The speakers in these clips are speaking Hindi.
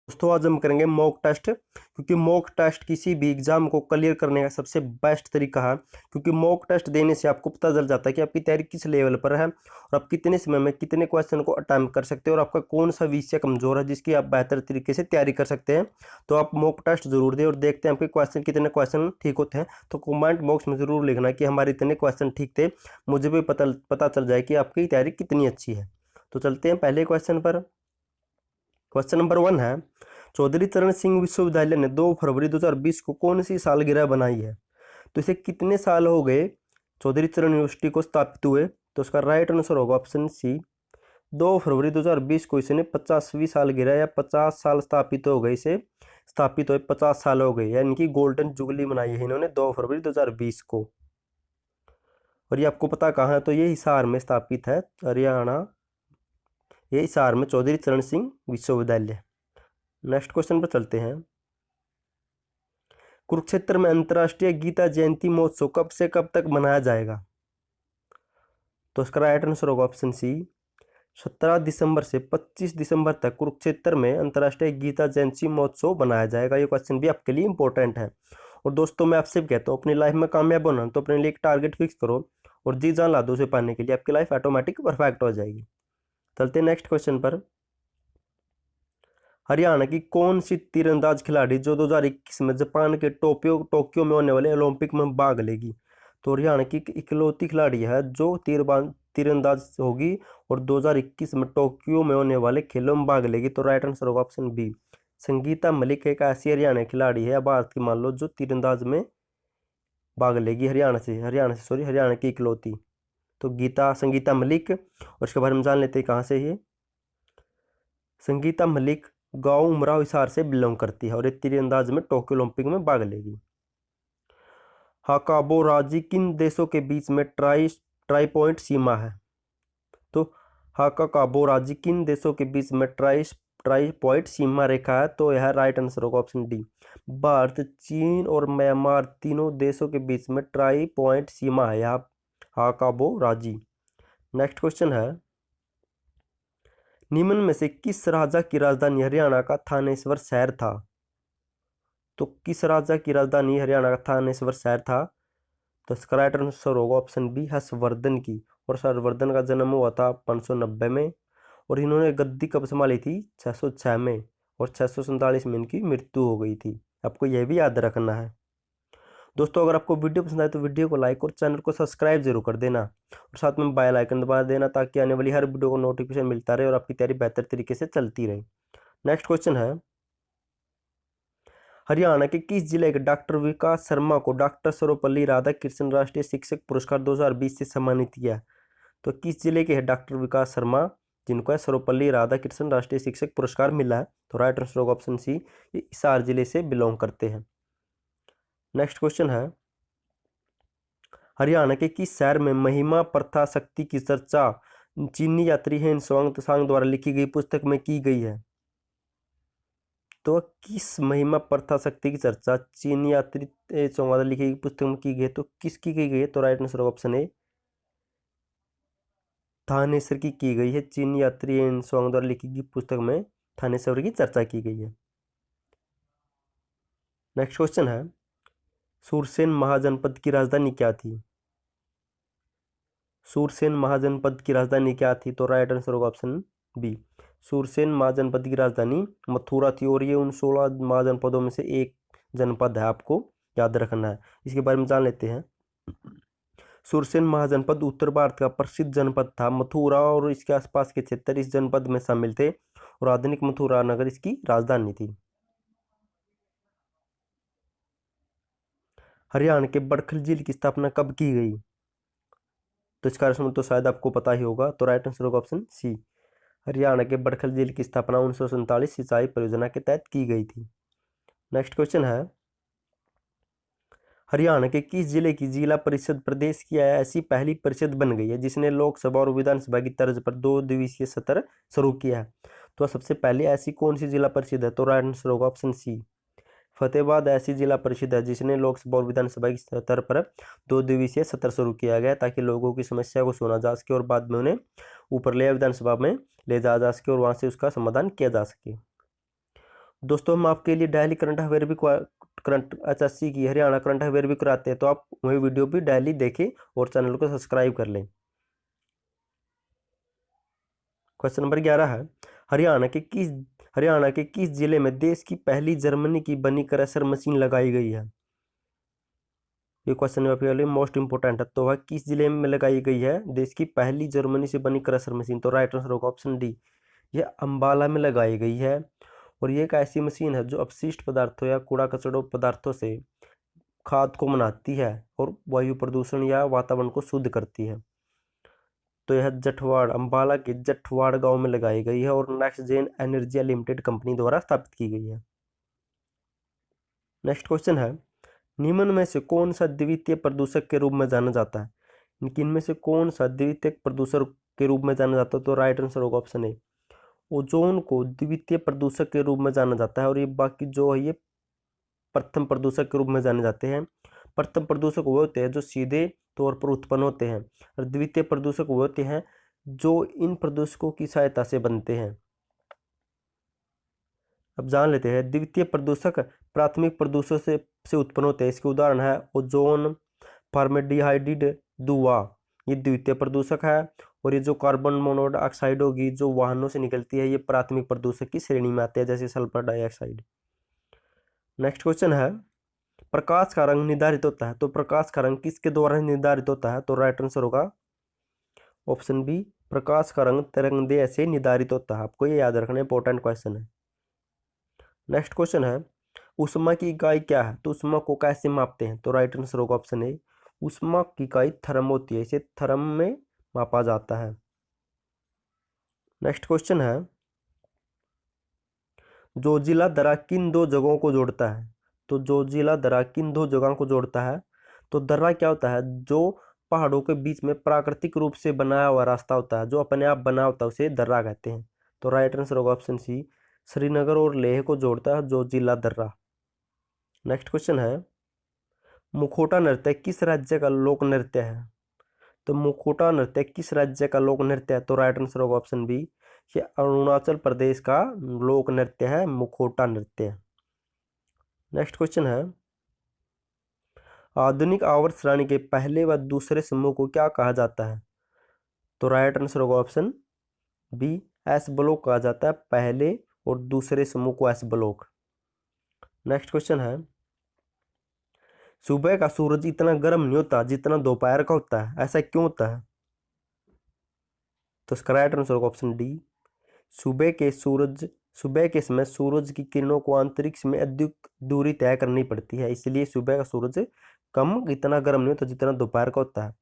दोस्तों आज हम करेंगे मॉक टेस्ट, क्योंकि मॉक टेस्ट किसी भी एग्जाम को क्लियर करने का सबसे बेस्ट तरीका है। क्योंकि मॉक टेस्ट देने से आपको पता चल जाता है कि आपकी तैयारी किस लेवल पर है और आप कितने समय में कितने क्वेश्चन को अटेम्प्ट कर सकते हैं और आपका कौन सा विषय कमजोर है जिसकी आप बेहतर तरीके से तैयारी कर सकते हैं। तो आप मॉक टेस्ट जरूर दें और देखते हैं आपके क्वेश्चन कितने क्वेश्चन ठीक होते हैं। तो कमेंट बॉक्स में जरूर लिखना कि हमारे इतने क्वेश्चन ठीक थे, मुझे भी पता चल जाए कि आपकी तैयारी कितनी अच्छी है। तो चलते हैं पहले क्वेश्चन पर। क्वेश्चन नंबर 1 है, चौधरी चरण सिंह विश्वविद्यालय ने 2 फरवरी 2020 को कौन सी सालगिरह बनाई है। तो इसे कितने साल हो गए चौधरी चरण यूनिवर्सिटी को स्थापित हुए। तो उसका राइट आंसर होगा ऑप्शन सी, 2 फरवरी 2020 को इसने 50वीं सालगिरह या 50 साल स्थापित हो गए, इसे स्थापित हुए 50 साल हो गए, यानी कि गोल्डन जुबली मनाई है इन्होंने 2 फरवरी 2020 को। और ये आपको पता कहाँ है, तो ये हिसार में स्थापित है, हरियाणा, ये हिसार में चौधरी चरण सिंह विश्वविद्यालय। नेक्स्ट क्वेश्चन पर चलते हैं। कुरुक्षेत्र में अंतर्राष्ट्रीय गीता जयंती महोत्सव कब से कब तक मनाया जाएगा। तो इसका राइट आंसर होगा ऑप्शन सी, 17 दिसंबर से 25 दिसंबर तक कुरुक्षेत्र में अंतर्राष्ट्रीय गीता जयंती महोत्सव मनाया जाएगा। ये क्वेश्चन भी आपके लिए इंपॉर्टेंट है। और दोस्तों मैं आपसे कहता हूँ, अपनी लाइफ में कामयाब होना तो अपने लिए एक टारगेट फिक्स करो और जी जान ला दो उसे पाने के लिए, आपकी लाइफ ऑटोमेटिक परफेक्ट हो जाएगी। चलते हैं नेक्स्ट क्वेश्चन पर। हरियाणा की कौन सी तीरंदाज खिलाड़ी जो 2021 में जापान के टोक्यो में होने वाले ओलंपिक में भाग लेगी। तो हरियाणा की इकलौती खिलाड़ी है जो तीरंदाज होगी और 2021 में टोक्यो में होने वाले खेलों में भाग लेगी। तो राइट आंसर होगा ऑप्शन बी, संगीता मलिक एक ऐसी हरियाणा खिलाड़ी है भारत की, मान लो, जो तीरंदाज में भाग लेगी हरियाणा की इकलौती। तो संगीता मलिक, और इसके बारे में जान लेते हैं कहाँ से ये। संगीता मलिक गांव उमराव हिसार से बिलोंग करती है और ये तीरंदाज में टोक्यो ओलंपिक में भाग लेगी। हाकाबोराजी किन देशों के बीच में ट्राई पॉइंट सीमा है। तो हाकाबोराजी किन देशों के बीच में ट्राई पॉइंट सीमा रेखा है। तो यह राइट आंसर होगा ऑप्शन डी, भारत, चीन और म्यांमार तीनों देशों के बीच में ट्राई पॉइंट सीमा है यहाँ हाकाबोराजी। नेक्स्ट क्वेश्चन है, निम्न में से किस राजा की राजधानी हरियाणा का थानेश्वर शहर था। तो किस राजा की राजधानी हरियाणा का थानेश्वर शहर था। तो इसका राइट आंसर होगा ऑप्शन बी, हर्षवर्धन की। और हर्षवर्धन का जन्म हुआ था 590 में और इन्होंने गद्दी कब संभाली थी 606 में और 647 में इनकी मृत्यु हो गई थी। आपको यह भी याद रखना है। दोस्तों अगर आपको वीडियो पसंद आए तो वीडियो को लाइक और चैनल को सब्सक्राइब जरूर कर देना और साथ में बेल आइकन दबा देना ताकि आने वाली हर वीडियो को नोटिफिकेशन मिलता रहे और आपकी तैयारी बेहतर तरीके से चलती रहे। नेक्स्ट क्वेश्चन है, हरियाणा के किस जिले के डॉक्टर विकास शर्मा को डॉक्टर सर्वपल्ली राधाकृष्णन राष्ट्रीय शिक्षक पुरस्कार 2020 से सम्मानित किया। तो किस जिले के हैं डॉक्टर विकास शर्मा जिनको है सर्वपल्ली राधाकृष्णन राष्ट्रीय शिक्षक पुरस्कार मिला है। तो राइट आंसर होगा ऑप्शन सी, ये हिसार जिले से बिलोंग करते हैं। नेक्स्ट क्वेश्चन है, हरियाणा के किस शहर में महिमा प्रथा शक्ति की चर्चा चीनी यात्री हेन सांग द्वारा लिखी गई पुस्तक में की गई है। तो किस महिमा प्रथा शक्ति की चर्चा चीनी यात्री चौंग द्वारा लिखी गई पुस्तक में की गई है। तो किसकी की गई है। तो right answer option A, Thaneshwar की गई है। चीनी यात्री एन स्वांग द्वारा लिखी गई पुस्तक में थानेश्वर की चर्चा की गई है। नेक्स्ट क्वेश्चन है, सूरसेन महाजनपद की राजधानी क्या थी। सूरसेन महाजनपद की राजधानी क्या थी। तो राइट आंसर होगा ऑप्शन बी, सूरसेन महाजनपद की राजधानी मथुरा थी और ये उन 16 महाजनपदों में से एक जनपद है, आपको याद रखना है। इसके बारे में जान लेते हैं। सूरसेन महाजनपद उत्तर भारत का प्रसिद्ध जनपद था। मथुरा और इसके आसपास के क्षेत्र इस जनपद में शामिल थे और आधुनिक मथुरा नगर इसकी राजधानी थी। हरियाणा के बड़खल झील की स्थापना कब की गई। तो इसका आंसर तो शायद आपको पता ही होगा। तो राइट आंसर होगा ऑप्शन सी, हरियाणा के बड़खल झील की स्थापना 1947 सिंचाई परियोजना के तहत की गई थी। नेक्स्ट क्वेश्चन है, हरियाणा के किस जिले की जिला परिषद प्रदेश की ऐसी पहली परिषद बन गई है जिसने लोकसभा और विधानसभा की तर्ज पर 2 दिवसीय सत्र शुरू किया है। तो सबसे पहले ऐसी कौन सी जिला परिषद है। तो राइट आंसर होगा ऑप्शन सी, फतेहाबाद ऐसी जिला परिषद है जिसने लोकसभा और विधानसभा की स्तर पर 2 दिवसीय सत्र शुरू किया गया ताकि लोगों की समस्या को सुना जा सके और बाद में उन्हें ऊपर ले विधानसभा में ले जाया जा सके और वहां से उसका समाधान किया जा सके। दोस्तों हम आपके लिए डेली करंट अफेयर भी करंट एचएससी की हरियाणा करंट अफेयर भी कराते हैं, तो आप वही वीडियो भी डेली देखें और चैनल को सब्सक्राइब कर लें। क्वेश्चन नंबर 11 है, हरियाणा के किस जिले में देश की पहली जर्मनी की बनी क्रशर मशीन लगाई गई है? ये क्वेश्चन आपके लिए मोस्ट इंपोर्टेंट है। तो वह किस जिले में लगाई गई है देश की पहली जर्मनी से बनी क्रशर मशीन? तो राइट आंसर होगा ऑप्शन डी, ये अंबाला में लगाई गई है। और ये एक ऐसी मशीन है जो अपशिष्ट पदार्थों या कूड़ा कचड़ों पदार्थों से खाद को बनाती है और वायु प्रदूषण या वातावरण को शुद्ध करती है। तो यह जटवाड़, अंबाला के जटवाड़ गांव में लगाई गई है और next gen energy limited company द्वारा स्थापित की गई है। नेक्स्ट क्वेश्चन है, निम्न में से कौन सा द्वितीय प्रदूषक के रूप में जाना जाता है? इनमें से कौन सा द्वितीय प्रदूषक के रूप में जाना जाता है? तो राइट आंसर होगा ऑप्शन ए, ओजोन को द्वितीय प्रदूषक के रूप में जाना जाता है। और ये बाकी जो है ये प्रथम प्रदूषक के रूप में जाने जाते हैं। प्रथम प्रदूषक वो होते हैं जो सीधे तौर पर उत्पन्न होते हैं और द्वितीय प्रदूषक वो होते हैं जो इन प्रदूषकों की सहायता से बनते हैं। अब जान लेते हैं, द्वितीय प्रदूषक प्राथमिक प्रदूषकों से उत्पन्न होते हैं। इसके उदाहरण है ओजोन, फॉर्मेल्डिहाइड, धुआं, ये द्वितीय प्रदूषक है। और ये जो कार्बन मोनोऑक्साइड होगी जो वाहनों से निकलती है, ये प्राथमिक प्रदूषक की श्रेणी में आते हैं, जैसे सल्फर डाइऑक्साइड। नेक्स्ट क्वेश्चन है, प्रकाश का रंग निर्धारित होता है। तो प्रकाश का रंग किसके द्वारा निर्धारित होता है? तो राइट आंसर होगा ऑप्शन बी, प्रकाश का रंग तरंगदैर्घ्य से निर्धारित होता है। आपको ये याद रखना इंपॉर्टेंट क्वेश्चन है। नेक्स्ट क्वेश्चन है, ऊष्मा की इकाई क्या है? तो ऊष्मा को कैसे मापते हैं? तो राइट आंसर होगा ऑप्शन ए, ऊष्मा की इकाई थर्म होती है, इसे थर्म में मापा जाता है। नेक्स्ट क्वेश्चन है, जोजिला दर्रा किन दो जगहों को जोड़ता है? तो जोजिला दर्रा किन दो जगहों को जोड़ता है? तो दर्रा क्या होता है? जो पहाड़ों के बीच में प्राकृतिक रूप से बनाया हुआ रास्ता होता है, जो अपने आप बना होता है, उसे दर्रा कहते हैं। तो राइट आंसर होगा ऑप्शन सी, श्रीनगर और लेह को जोड़ता है जोजिला दर्रा। नेक्स्ट क्वेश्चन है, मुखौटा नृत्य किस राज्य का लोक नृत्य है? तो मुखौटा नृत्य किस राज्य का लोक नृत्य है? तो राइट आंसर होगा ऑप्शन बी, ये अरुणाचल प्रदेश का लोक नृत्य है मुखौटा नृत्य। नेक्स्ट क्वेश्चन है, आधुनिक आवर्त श्रेणी के पहले व दूसरे समूह को क्या कहा जाता है? तो राइट आंसर होगा ऑप्शन बी, एस ब्लॉक कहा जाता है पहले और दूसरे समूह को एस ब्लॉक। नेक्स्ट क्वेश्चन है, सुबह का सूरज इतना गर्म नहीं होता जितना दोपहर का होता है, ऐसा क्यों होता है? तो इसका राइट आंसर होगा ऑप्शन डी, सुबह के समय सूरज की किरणों को अंतरिक्ष में अधिक दूरी तय करनी पड़ती है, इसलिए सुबह का सूरज कम इतना गर्म नहीं होता जितना दोपहर का होता है।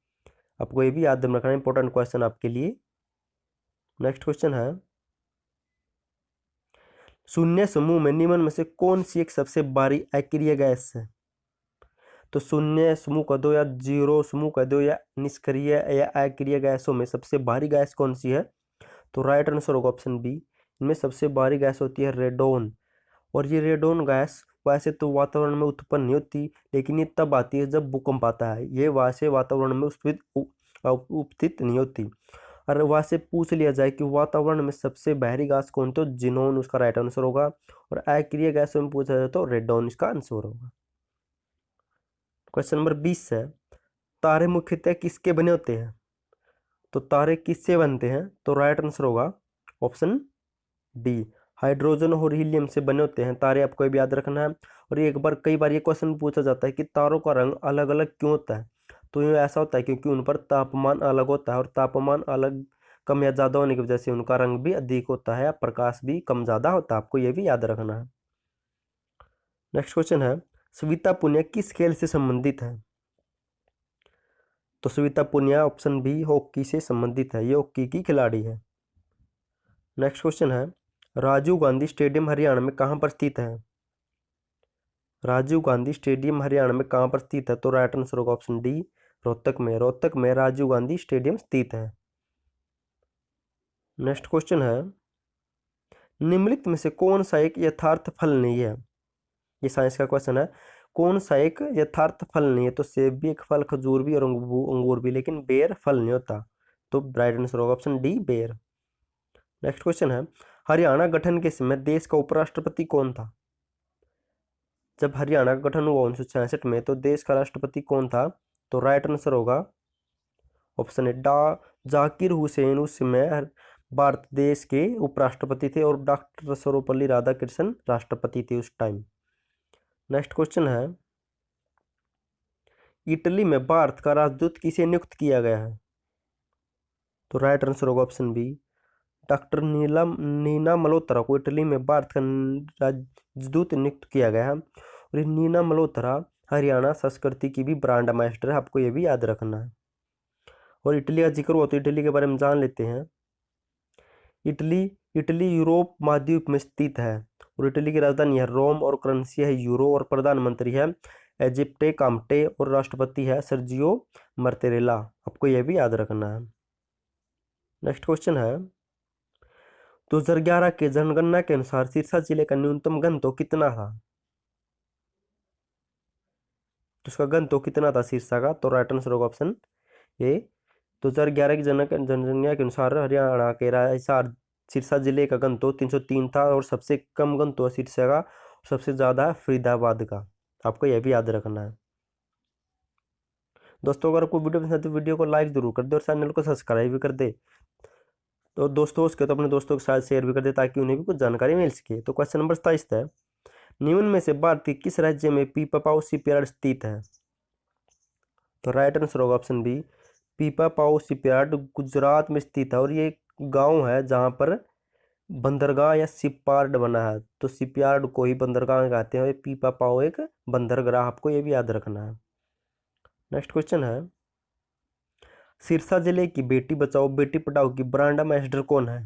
आपको ये भी याद रखना है, इंपॉर्टेंट क्वेश्चन आपके लिए। नेक्स्ट क्वेश्चन है, शून्य समूह में निम्न में से कौन सी एक सबसे भारी अक्रिय गैस है? तो शून्य समूह कह दो या जीरो समूह कह दो या निष्क्रिय या अक्रिय गैसों में सबसे भारी गैस कौन सी है? तो राइट आंसर होगा ऑप्शन बी, इनमें सबसे भारी गैस होती है रेडोन। और ये रेडोन गैस वैसे तो वातावरण में उत्पन्न नहीं होती, लेकिन ये तब आती है जब भूकंप आता है। ये वैसे वातावरण में उपस्थित नहीं होती। और वहाँ से पूछ लिया जाए कि वातावरण में सबसे भारी गैस कौन, तो जिनोन उसका राइट आंसर होगा। और अक्रिय गैसों में पूछा जाए तो रेडोन इसका आंसर होगा। क्वेश्चन नंबर 20 है, तारे मुख्यतः किसके बने होते हैं? तो तारे किससे बनते हैं? तो राइट आंसर होगा ऑप्शन डी, हाइड्रोजन और हीलियम से बने होते हैं तारे। आपको भी याद रखना है। और कई बार ये क्वेश्चन पूछा जाता है कि तारों का रंग अलग अलग क्यों होता है? तो ये ऐसा होता है क्योंकि उन पर तापमान अलग होता है, और तापमान अलग कम या ज़्यादा होने की वजह से उनका रंग भी अधिक होता है, प्रकाश भी कम ज़्यादा होता है। आपको ये भी याद रखना है। नेक्स्ट क्वेश्चन है, सविता पुनिया किस खेल से संबंधित है? तो Savita Punia option B, hockey से संबंधित है, ये हॉकी की खिलाड़ी है। नेक्स्ट क्वेश्चन है, राजीव गांधी स्टेडियम हरियाणा में कहाँ पर स्थित है? राजीव गांधी स्टेडियम हरियाणा में कहाँ पर स्थित है? तो राइट आंसर होगा ऑप्शन डी, रोहतक में राजीव गांधी स्टेडियम स्थित है। नेक्स्ट क्वेश्चन है, निम्नलिखित में से कौन सा एक यथार्थ फल नहीं है? ये साइंस का क्वेश्चन है, कौन सा एक यथार्थ फल नहीं है? तो सेब भी एक फल, खजूर भी और अंगूर भी, लेकिन बेर फल नहीं होता। तो राइट आंसर होगा ऑप्शन डी, बेर। नेक्स्ट क्वेश्चन है, हरियाणा गठन के समय देश का उपराष्ट्रपति कौन था? जब हरियाणा का गठन हुआ 1966 में, तो देश का राष्ट्रपति कौन था? तो राइट आंसर होगा ऑप्शन ए जाकिर हुसैन उस समय भारत देश के उपराष्ट्रपति थे और डॉक्टर सर्वपल्ली राधाकृष्णन राष्ट्रपति थे उस टाइम। नेक्स्ट क्वेश्चन है, इटली में भारत का राजदूत किसे नियुक्त किया गया है? तो राइट आंसर होगा option B, doctor Neena Malhotra को इटली में भारत का राजदूत नियुक्त किया गया है। और ये नीना मल्होत्रा हरियाणा संस्कृति की भी ब्रांड एम्बेसडर है, आपको ये भी याद रखना है। और इटली का जिक्र हुआ तो इटली के बारे में जान लेते हैं। इटली यूरोप महाद्वीप में स्थित है और इटली की राजधानी है रोम और करेंसी है यूरो और प्रधानमंत्री है एजिप्टे काम्टे और राष्ट्रपति है सर्जियो मर्तेरेला, आपको यह भी याद रखना है। नेक्स्ट क्वेश्चन है, 2011 के जनगणना के अनुसार सिरसा जिले का न्यूनतम घनत्व कितना था? तो उसका घनत्व कितना था सिरसा का? तो राइट आंसर होगा ऑप्शन ए, 2011 की जनगणना के अनुसार हरियाणा के हिसार सिरसा जिले का घनत्व 303 था और सबसे कम घनत्व सिरसा का, सबसे ज्यादा फरीदाबाद का, आपको यह भी याद रखना है। दोस्तों अगर आपको वीडियो पसंद है तो वीडियो को लाइक जरूर कर दे और चैनल को सब्सक्राइब भी कर दे। तो दोस्तों उसके तो अपने दोस्तों के साथ शेयर भी कर दे ताकि उन्हें भी कुछ जानकारी मिल सके। तो क्वेश्चन नंबर 27 है, निम्न में से भारत के किस राज्य में पीपापाव शिपयार्ड स्थित है? तो राइट आंसर होगा ऑप्शन बी, पीपापाव शिपयार्ड गुजरात में स्थित है और ये गांव है जहां पर बंदरगाह या शिपयार्ड बना है। तो शिपयार्ड को ही बंदरगाह कहते हैं और पीपापाव एक बंदरगाह, आपको ये भी याद रखना है। नेक्स्ट क्वेश्चन है, सिरसा जिले की बेटी बचाओ बेटी पढ़ाओ की ब्रांड एम्बेसडर कौन है?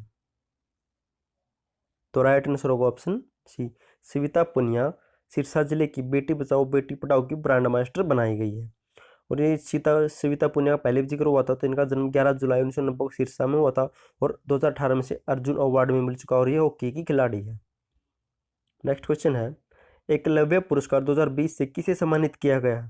तो राइट आंसर होगा ऑप्शन सी, सविता पुनिया सिरसा जिले की बेटी बचाओ बेटी पढ़ाओ की ब्रांड एम्बेसडर बनाई गई है। और ये सविता पुनिया का पहले भी जिक्र हुआ था। तो इनका जन्म 11 जुलाई 1990 को सिरसा में हुआ था और 2018 में से अर्जुन अवार्ड में मिल चुका और ये हॉकी की खिलाड़ी है। नेक्स्ट क्वेश्चन है, एकलव्य पुरस्कार 2020 से किसे सम्मानित किया गया?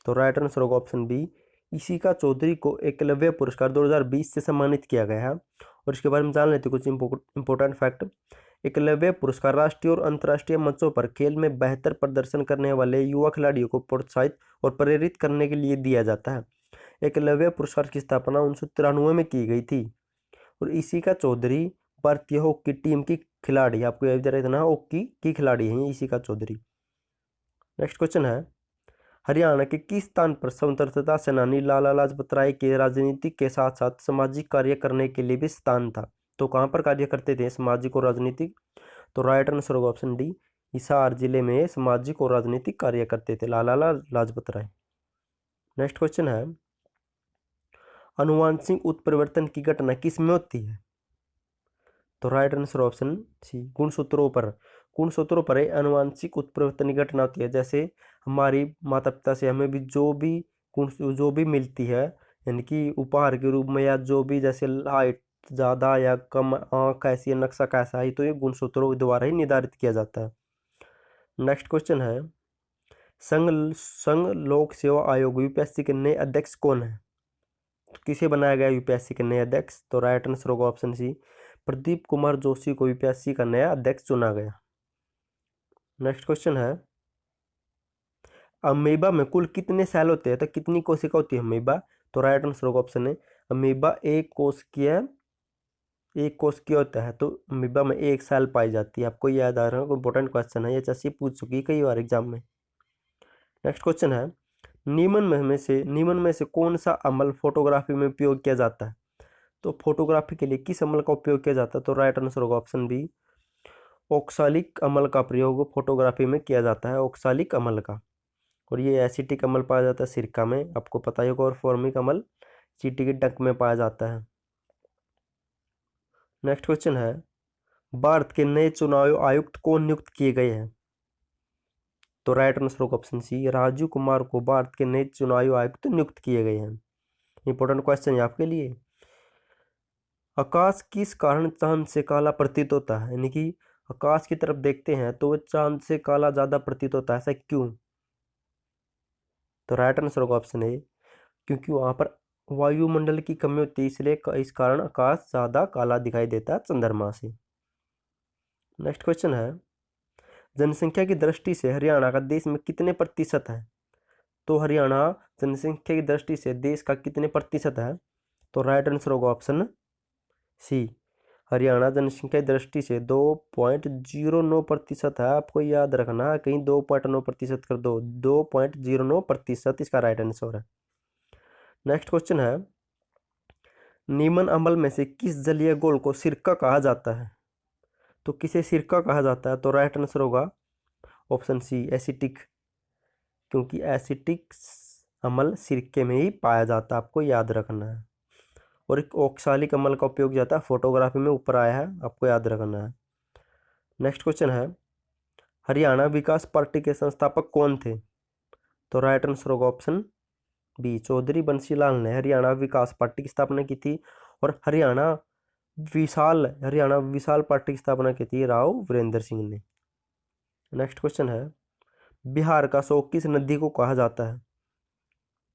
तो राइट आंसर होगा ऑप्शन बी, ईशिका चौधरी को एकलव्य पुरस्कार 2020 से सम्मानित किया गया है। और इसके बारे में जान लेते कुछ इंपॉर्टेंट फैक्ट। एकलव्य पुरस्कार राष्ट्रीय और अंतर्राष्ट्रीय मंचों पर खेल में बेहतर प्रदर्शन करने वाले युवा खिलाड़ियों को प्रोत्साहित और प्रेरित करने के लिए दिया जाता है। एकलव्य पुरस्कार की स्थापना 1993 में की गई थी और ईशिका चौधरी भारतीय हॉकी टीम की खिलाड़ी, आपको याद रखना हॉकी की खिलाड़ी है ईशिका चौधरी। नेक्स्ट क्वेश्चन है, हरियाणा के किस स्थान पर स्वतंत्रता सेनानी लाला लाजपत राय के राजनीतिक के साथ साथ सामाजिक कार्य करने के लिए भी स्थान था? तो कहाँ पर कार्य करते थे सामाजिक और राजनीतिक? तो राइट आंसर होगा ऑप्शन डी, हिसार जिले में सामाजिक और राजनीतिक कार्य करते थे लाला लाजपत राय। नेक्स्ट क्वेश्चन है, अनुवांशिक उत्परिवर्तन की घटना किस में होती है? तो राइट आंसर ऑप्शन सी, गुणसूत्रों पर। गुणसूत्रों पर अनुवांशिक उत्परिवर्तन की घटना होती है। जैसे हमारी माता पिता से हमें भी जो भी मिलती है, यानी कि उपहार के रूप में या जो भी, जैसे हाइट ज़्यादा या कम, आँख कैसी है, नक्शा कैसा है, तो ये गुणसूत्रों के द्वारा ही निर्धारित किया जाता है। नेक्स्ट क्वेश्चन है, संघ लोक सेवा आयोग यूपीएससी के नए अध्यक्ष कौन है? तो किसे बनाया गया यूपीएससी के नए अध्यक्ष? तो राइट आंसर होगा ऑप्शन सी, प्रदीप कुमार जोशी को यूपीएससी का नया अध्यक्ष चुना गया। नेक्स्ट क्वेश्चन है, अमीबा में कुल कितने सेल होते हैं? तो कितनी कोशिका होती है अमीबा? तो राइट आंसर होगा ऑप्शन है, अमीबा एक कोशिकीय होता है। तो अमीबा में एक सेल पाई जाती है, आपको याद आ रहा है, इंपॉर्टेंट क्वेश्चन है, ये चर्चा पूछ चुकी है कई बार एग्जाम में। नेक्स्ट क्वेश्चन है, निम्न में से कौन सा अमल फोटोग्राफी में उपयोग किया जाता है? तो फोटोग्राफी के लिए किस अमल का उपयोग किया जाता है? तो राइट आंसर होगा ऑप्शन बी, ऑक्सालिक अमल का प्रयोग फोटोग्राफी में किया जाता है, ऑक्सालिक अमल का। और ये एसिटिक अमल पाया जाता है सिरका में, आपको पता ही होगा, और फॉर्मिक अमल चींटी के डंक में पाया जाता है। नेक्स्ट क्वेश्चन है, भारत के नए चुनाव आयुक्त कौन नियुक्त किए गए हैं? तो राइट आंसर होगा ऑप्शन सी, राजीव कुमार को भारत के नए चुनाव आयुक्त नियुक्त किए गए हैं। इंपॉर्टेंट क्वेश्चन है आपके लिए। आकाश किस कारण चांद से काला प्रतीत होता है? यानी कि आकाश की तरफ देखते हैं तो वह चांद से काला ज्यादा प्रतीत होता है, ऐसा क्यों? तो राइट आंसर होगा ऑप्शन ए, क्योंकि वहां पर वायुमंडल की कमी होती है, इसलिए इस कारण आकाश ज़्यादा काला दिखाई देता है चंद्रमा से। नेक्स्ट क्वेश्चन है, जनसंख्या की दृष्टि से हरियाणा का देश में कितने प्रतिशत है? तो हरियाणा जनसंख्या की दृष्टि से देश का कितने प्रतिशत है? तो राइट आंसर होगा ऑप्शन सी। हरियाणा जनसंख्या की दृष्टि से 2.09% है। आपको याद रखना है, कहीं 2.9% कर दो, 2.09% इसका राइट आंसर है। नेक्स्ट क्वेश्चन है, निम्न अम्ल में से किस जलीय घोल को सिरका कहा जाता है? तो किसे सिरका कहा जाता है? तो राइट आंसर होगा ऑप्शन सी, एसिटिक, क्योंकि एसिटिक अम्ल सिरके में ही पाया जाता है, आपको याद रखना है। और एक ऑक्सालिक अम्ल का उपयोग जाता है फोटोग्राफी में, ऊपर आया है, आपको याद रखना है। नेक्स्ट क्वेश्चन है, हरियाणा विकास पार्टी के संस्थापक कौन थे? तो राइट आंसर होगा ऑप्शन बी, चौधरी बंसीलाल ने हरियाणा विकास पार्टी की स्थापना की थी। और हरियाणा विशाल पार्टी की स्थापना की थी राव वीरेंद्र सिंह ने। नेक्स्ट क्वेश्चन है, बिहार का शोक किस नदी को कहा जाता है?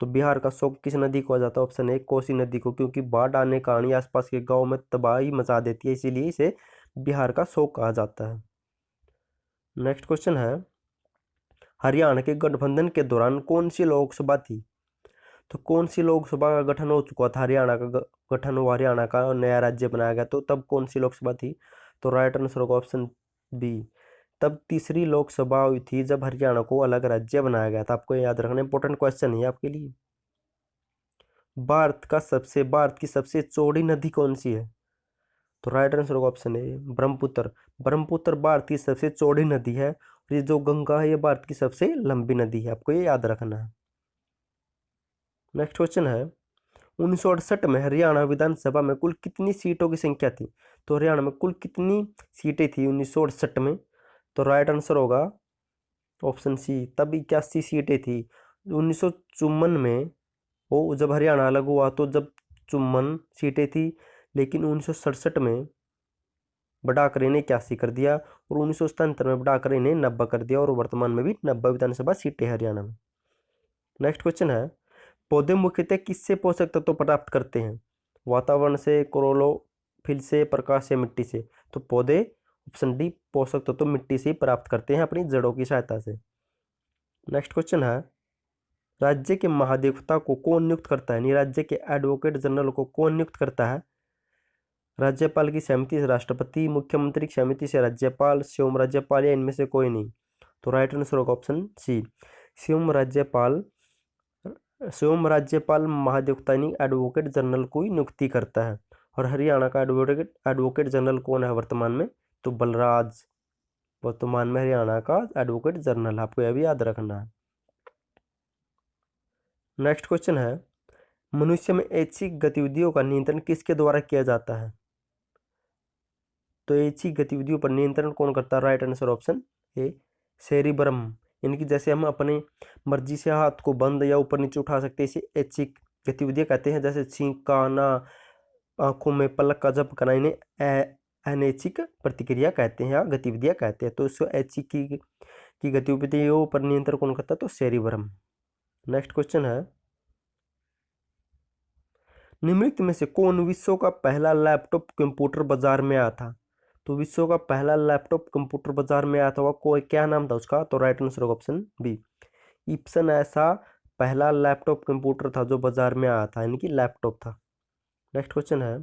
तो बिहार का शोक किस नदी को कहा जाता है? ऑप्शन ए, कोसी नदी को, क्योंकि बाढ़ आने के कारण आसपास के गांव में तबाही मचा देती है, इसीलिए इसे बिहार का शोक कहा जाता है। नेक्स्ट क्वेश्चन है, हरियाणा के गठबंधन के दौरान कौन सी लोकसभा थी? तो कौन सी लोकसभा का गठन हो चुका था? हरियाणा का गठन हुआ, हरियाणा का नया राज्य बनाया गया, तो तब कौन सी लोकसभा थी? तो राइट आंसर होगा ऑप्शन बी, तब तीसरी लोकसभा हुई थी जब हरियाणा को अलग राज्य बनाया गया था। आपको याद रखना, इंपॉर्टेंट क्वेश्चन है आपके लिए। भारत की सबसे चौड़ी नदी कौन सी है? तो राइट आंसर होगा ऑप्शन ए, ब्रह्मपुत्र। ब्रह्मपुत्र भारत की सबसे चौड़ी नदी है, और ये जो गंगा है ये भारत की सबसे लंबी नदी है, आपको ये याद रखना है। नेक्स्ट क्वेश्चन है, 1968 में हरियाणा विधानसभा में कुल कितनी सीटों की संख्या थी? तो हरियाणा में कुल कितनी सीटें थी 1968 में? तो राइट आंसर होगा ऑप्शन सी, तब 81 सीटें थी। 1954 में वो जब हरियाणा अलग हुआ तो जब 54 सीटें थी, लेकिन 1967 में बढ़ाकर इन्हें 81 कर दिया, और 1977 में बढ़ाकर इन्हें 90 कर दिया, और वर्तमान में भी 90 विधानसभा सीटें हरियाणा में। नेक्स्ट क्वेश्चन है, पौधे मुख्यतः किससे पोषक तत्व प्राप्त करते हैं? वातावरण से, क्लोरोफिल से, प्रकाश से, मिट्टी से? तो पौधे ऑप्शन डी, पोषक तत्व मिट्टी से प्राप्त करते हैं अपनी जड़ों की सहायता से। नेक्स्ट क्वेश्चन है, राज्य के महाधिवक्ता को कौन नियुक्त करता है? यानी राज्य के एडवोकेट जनरल को कौन नियुक्त करता है? राज्यपाल की सहमति से राष्ट्रपति, मुख्यमंत्री की सहमति से राज्यपाल, स्वयं राज्यपाल, या इनमें से कोई नहीं? तो राइट आंसर होगा ऑप्शन सी, स्वयं राज्यपाल महाधिवक्ता यानी एडवोकेट जनरल को ही नियुक्ति करता है। और हरियाणा का एडवोकेट जनरल कौन है वर्तमान में? तो बलराज वर्तमान में हरियाणा का एडवोकेट जनरल, आपको यह भी याद रखना है। नेक्स्ट क्वेश्चन है, मनुष्य में ऐच्छिक गतिविधियों का नियंत्रण किसके द्वारा किया जाता है? तो ऐच्छिक गतिविधियों पर नियंत्रण कौन करता है? Right answer option A, cerebrum. इनकी जैसे हम अपने मर्जी से हाथ को बंद या ऊपर नीचे उठा सकते हैं, इसे ऐच्छिक गतिविधियां कहते हैं। जैसे छींकना, आंखों में पलक का झपकना, इन्हें अनैच्छिक प्रतिक्रिया कहते हैं या गतिविधियां कहते हैं। तो इसको ऐच्छिक की गतिविधियों पर नियंत्रण कौन करता है? तो सेरिब्रम। नेक्स्ट क्वेश्चन है, निम्नलिखित में से कौन विश्व का पहला लैपटॉप कंप्यूटर बाजार में आया था? तो विश्व का पहला लैपटॉप कंप्यूटर बाजार में आया था, वह कोई क्या नाम था उसका? तो राइट आंसर होगा ऑप्शन बी, इप्सन ऐसा पहला लैपटॉप कंप्यूटर था जो बाजार में आया था, यानी कि लैपटॉप था। नेक्स्ट क्वेश्चन है,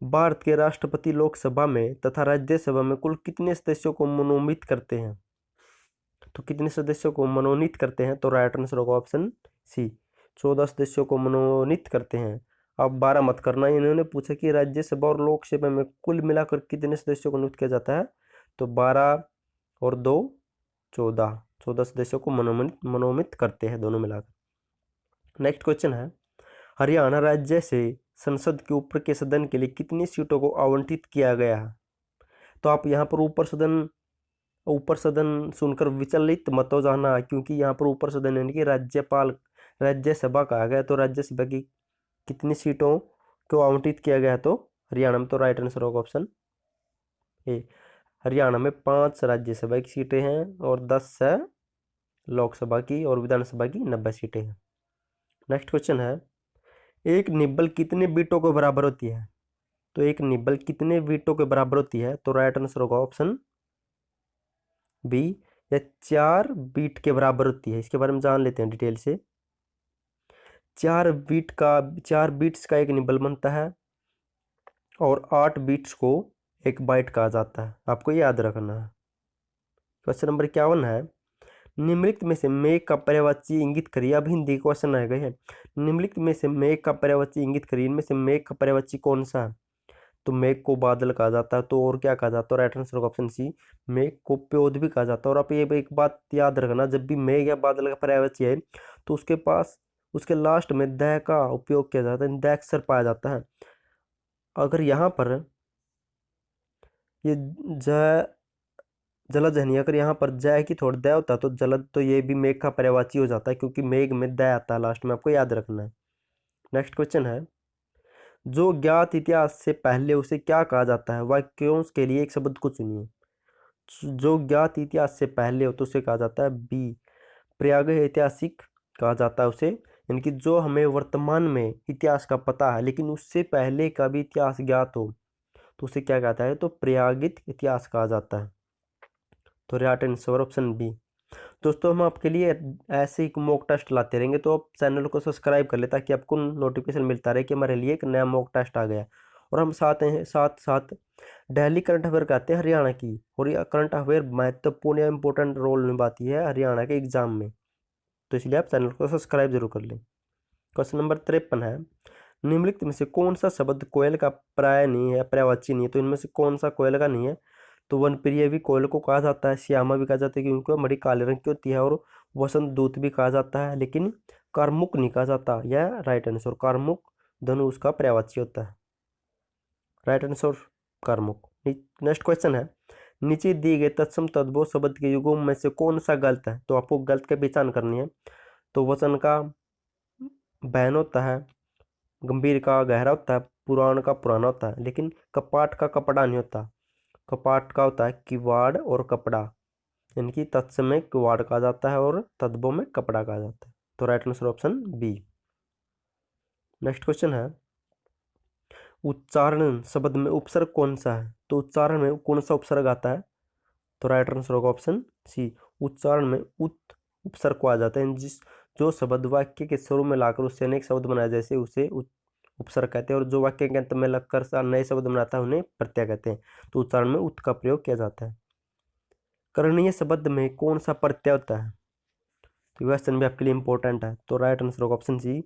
भारत के राष्ट्रपति लोकसभा में तथा राज्यसभा में कुल कितने सदस्यों को मनोनीत करते हैं? तो कितने सदस्यों को मनोनीत करते हैं? तो राइट आंसर होगा ऑप्शन सी, 14 सदस्यों को मनोनीत करते हैं। अब 12 मत करना, इन्होंने पूछा कि राज्यसभा और लोकसभा में कुल मिलाकर कितने सदस्यों को नियुक्त किया जाता है? तो 12 और 2 14 सदस्यों को मनोनीत करते हैं दोनों मिलाकर। नेक्स्ट क्वेश्चन है, हरियाणा राज्य से संसद के ऊपर के सदन के लिए कितनी सीटों को आवंटित किया गया है? तो आप यहाँ पर ऊपर सदन सुनकर विचलित मत हो जाना, क्योंकि यहाँ पर ऊपर सदन यानी कि राज्यसभा कहा गया। तो राज्यसभा की कितनी सीटों को आवंटित किया गया? तो हरियाणा में। तो राइट आंसर होगा ऑप्शन ए, हरियाणा में 5 राज्यसभा की सीटें हैं और 10 है लोकसभा की, और विधानसभा की 90 सीटें हैं। नेक्स्ट क्वेश्चन है, एक निब्बल कितने बीटों के बराबर होती है? तो एक निब्बल कितने बीटों के बराबर होती है? तो राइट आंसर होगा ऑप्शन बी, या 4 बीट के बराबर होती है। इसके बारे में जान लेते हैं डिटेल से। 4 बीट्स का एक निब्बल बनता है और 8 बीट्स को एक बाइट कहा जाता है, आपको याद रखना है। क्वेश्चन नंबर 51 है, निम्नलिखित में से मेघ का पर्यायवाची इंगित करिए। अब हिंदी क्वेश्चन आ गए हैं। निम्नलिखित में से मेघ का पर्यायवाची इंगित करिए, इनमें से मेघ का पर्यायवाची कौन सा है? तो मेघ को बादल कहा जाता है, तो और क्या कहा जाता है? राइट आंसर होगा ऑप्शन सी, मेघ को प्योद भी कहा जाता है। और आप ये एक बात याद रखना, जब भी मेघ या बादल का पर्यायवाची है तो उसके पास उसके लास्ट में द का उपयोग किया जाता है, द अक्षर पाया जाता है। अगर यहाँ पर ये ज जलद है नहीं, अगर यहाँ पर जय की थोड़ा द होता तो जलद, तो ये भी मेघ का पर्यायवाची हो जाता है, क्योंकि मेघ में द आता है लास्ट में, आपको याद रखना है। नेक्स्ट क्वेश्चन है, जो ज्ञात इतिहास से पहले उसे क्या कहा जाता है? वाक्यांश के लिए एक शब्द को चुनिए। जो ज्ञात इतिहास से पहले हो तो उसे कहा जाता है बी, प्राग ऐतिहासिक कहा जाता है उसे। यानी कि जो हमें वर्तमान में इतिहास का पता है लेकिन उससे पहले का भी इतिहास ज्ञात हो तो उसे क्या कहता है? तो प्रागित इतिहास कहा जाता है। तो राइट आंसर ऑप्शन बी। दोस्तों हम आपके लिए ऐसे ही मॉक टेस्ट लाते रहेंगे, तो आप चैनल को सब्सक्राइब कर ले ताकि आपको नोटिफिकेशन मिलता रहे कि हमारे लिए एक नया मॉक टेस्ट आ गया। और हम साथ साथ डेली करंट अफेयर कहते हैं हरियाणा की, और ये करंट अफेयर महत्वपूर्ण या इंपॉर्टेंट रोल निभाती है हरियाणा के एग्जाम में, तो इसलिए आप चैनल को सब्सक्राइब जरूर कर लें। क्वेश्चन नंबर 53 है, निम्नलिखित में से कौन सा शब्द कोयल का पर्याय नहीं है, पर्यायवाची नहीं है? तो इनमें से कौन सा कोयल का नहीं है? तो वनप्रिय भी कोयल को कहा जाता है, श्यामा भी कहा जाता है क्योंकि वो बड़ी काले रंग की होती है, और वसंत दूत भी कहा जाता है, लेकिन कारमुक नहीं कहा जाता। यह राइट आंसर, कारमुक दोनों उसका पर्यायवाची होता है। राइट आंसर कारमुक। नेक्स्ट क्वेश्चन है, नीचे दिए गए तत्सम तद्भव शब्द के युगों में से कौन सा गलत है? तो आपको गलत की पहचान करनी है। तो वचन का बहन होता है, गंभीर का गहरा होता है, पुराण का पुराना होता है, लेकिन कपाट का कपड़ा नहीं होता। कपाट का होता है किवाड़ और कपड़ा, यानी कि तत्सम में किवाड़ कहा जाता है और तद्भव में कपड़ा कहा जाता है। तो right answer option B. Next question है, उच्चारण शब्द में उपसर्ग कौन सा है? तो उच्चारण में कौन सा उपसर्ग आता है? तो राइट आंसर होगा ऑप्शन सी, उच्चारण में उत उपसर्ग को आ जाता है। जो शब्द वाक्य के शुरू में लाकर उससे अनेक शब्द बनाए जैसे उसे उपसर्ग कहते हैं, और जो वाक्य के अंत में लगकर नए शब्द बनाता है उन्हें प्रत्यय कहते हैं। तो उच्चारण में उत का प्रयोग किया जाता है। करणीय शब्द में कौन सा प्रत्यय होता है? तो क्वेश्चन भी आपके लिए इंपॉर्टेंट है। तो राइट आंसर होगा ऑप्शन सी,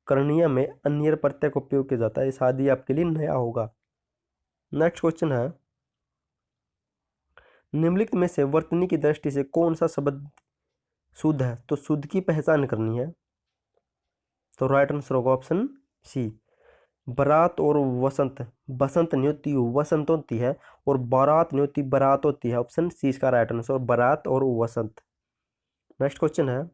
करणीय में अन्य प्रत्यय का उपयोग किया जाता है। शायद ही आपके लिए नया होगा। नेक्स्ट क्वेश्चन है, निम्नलिखित में से वर्तनी की दृष्टि से कौन सा शब्द शुद्ध है? तो शुद्ध की पहचान करनी है। तो राइट आंसर होगा ऑप्शन सी, बारात और वसंत। बसंत नहीं होती, वसंत होती है, और बारात नहीं होती, बारात होती है। ऑप्शन सी इसका राइट आंसर, बारात और वसंत। नेक्स्ट क्वेश्चन है,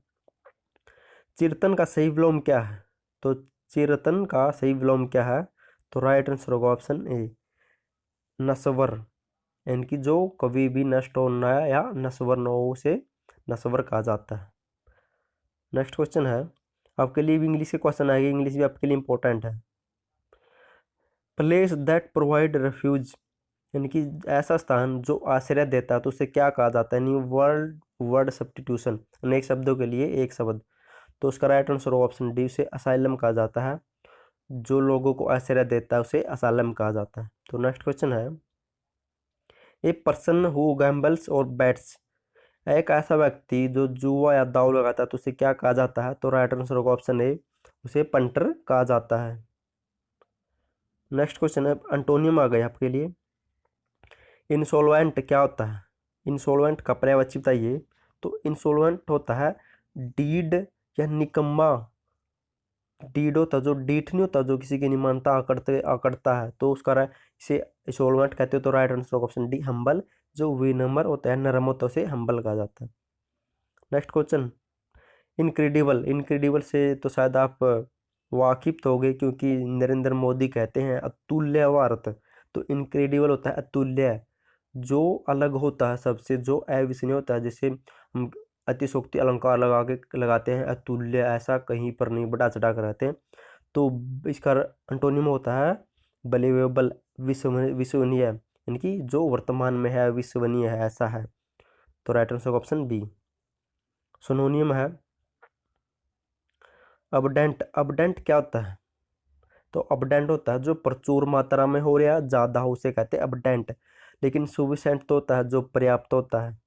चिरतन का सही विलोम क्या है? तो चिरतन का सही विलोम क्या है? तो राइट आंसर होगा ऑप्शन ए, नस्वर। यानी कि जो कभी भी नष्ट होना है या नस्वर न हो उसे नस्वर कहा जाता है। नेक्स्ट क्वेश्चन है, आपके लिए भी इंग्लिश के क्वेश्चन आएंगे, इंग्लिश भी आपके लिए इंपॉर्टेंट है। प्लेस दैट प्रोवाइड रेफ्यूज, यानी कि ऐसा स्थान जो आश्रय देता है तो उसे क्या कहा जाता है? न्यू वर्ल्ड वर्ड सब्स्टिट्यूशन, अनेक शब्दों के लिए एक शब्द। तो उसका राइट आंसर ऑप्शन डी, उसे असाइलम कहा जाता है। जो लोगों को आश्रय देता है उसे असाइलम कहा जाता है। तो नेक्स्ट क्वेश्चन है, ए पर्सन हु गैम्बल्स और बैट्स, एक ऐसा व्यक्ति जो जुआ या दाव लगाता है तो उसे क्या कहा जाता है? तो राइट आंसर होगा ऑप्शन ए, उसे पंटर कहा जाता है। नेक्स्ट क्वेश्चन है, एंटोनियम आ गया आपके लिए। इंसॉल्वेंट क्या होता है? इंसॉल्वेंट का पर्यायवाची बताइए। तो इंसॉल्वेंट होता है डीड या निकम्मा। डीड होता है जो डीठ नहीं होता, जो किसी की निमानता आकड़ता है, तो उसका इसे इंसॉल्वेंट कहते हो। तो right answer option D, humble. जो विनम्र होता है, नरम होता है, उसे हम्बल कहा जाता है। Next question, incredible. इनक्रेडिबल से तो शायद आप वाकिफ तो हो गए, क्योंकि नरेंद्र मोदी कहते हैं अतुल्य भारत। तो इनक्रेडिबल होता है अतुल्य, जो अलग होता है सबसे, जो अविश्वसनीय होता है। जैसे हम अतिशोक्ति अलंकार लगाते हैं, अतुल्य, ऐसा कहीं पर नहीं बढ़ा चढ़ा कर रहते हैं। तो इसका अंटोनिम होता है बिलीवेबल, विश्वसनीय, यानी कि जो वर्तमान में है विश्वसनीय है, ऐसा है। तो right answer option B. Synonym है अबडेंट। अबडेंट क्या होता है? तो अबडेंट होता है जो प्रचुर मात्रा में हो या ज़्यादा हो, उसे कहते हैं अबडेंट। लेकिन सफिशिएंट तो होता है जो पर्याप्त होता है।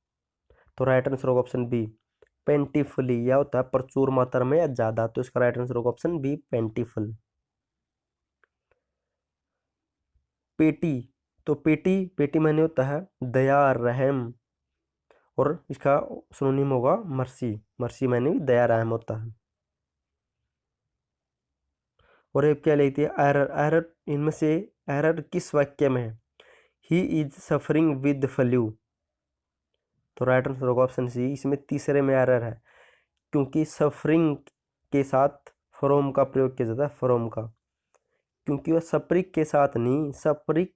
तो राइट आंसर होगा ऑप्शन बी पेंटीफुली, यह होता है प्रचुर मात्रा में या ज़्यादा, तो इसका राइट आंसर होगा ऑप्शन बी पेंटीफुल। पेटी, तो पेटी, पेटी माने होता है दया, रहम, और इसका सिनोनिम होगा मर्सी। मर्सी माने भी दया रहम होता है। और ये क्या लेती है? एरर। एरर इनमें से एरर किस वाक्य में है? He is suffering with flu. तो राइट आंसर होगा ऑप्शन सी, इसमें तीसरे में एरर है, क्योंकि सफरिंग के साथ फ्रॉम का प्रयोग किया जाता है, फ्रॉम का, क्योंकि वह सफरिंग के साथ नहीं, सफरिंग,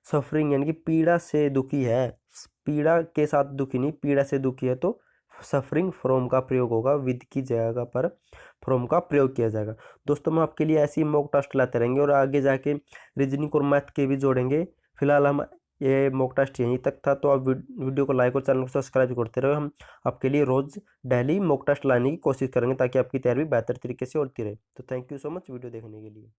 सफरिंग यानी कि पीड़ा से दुखी है, पीड़ा के साथ दुखी नहीं, पीड़ा से दुखी है, तो सफरिंग फ्रॉम का प्रयोग होगा, विद की जगह पर फ्रॉम का प्रयोग किया जाएगा। दोस्तों हम आपके लिए ऐसे ही मॉक टेस्ट लाते रहेंगे और आगे जाके रीजनिंग और मैथ के भी जोड़ेंगे। फिलहाल हम ये मॉक टेस्ट यहीं तक था, तो आप वीडियो को लाइक और चैनल को सब्सक्राइब करते रहो। हम आपके लिए रोज़ डेली मॉक टेस्ट लाने की कोशिश करेंगे ताकि आपकी तैयारी बेहतर तरीके से होती रहे। तो thank you so much video देखने के लिए।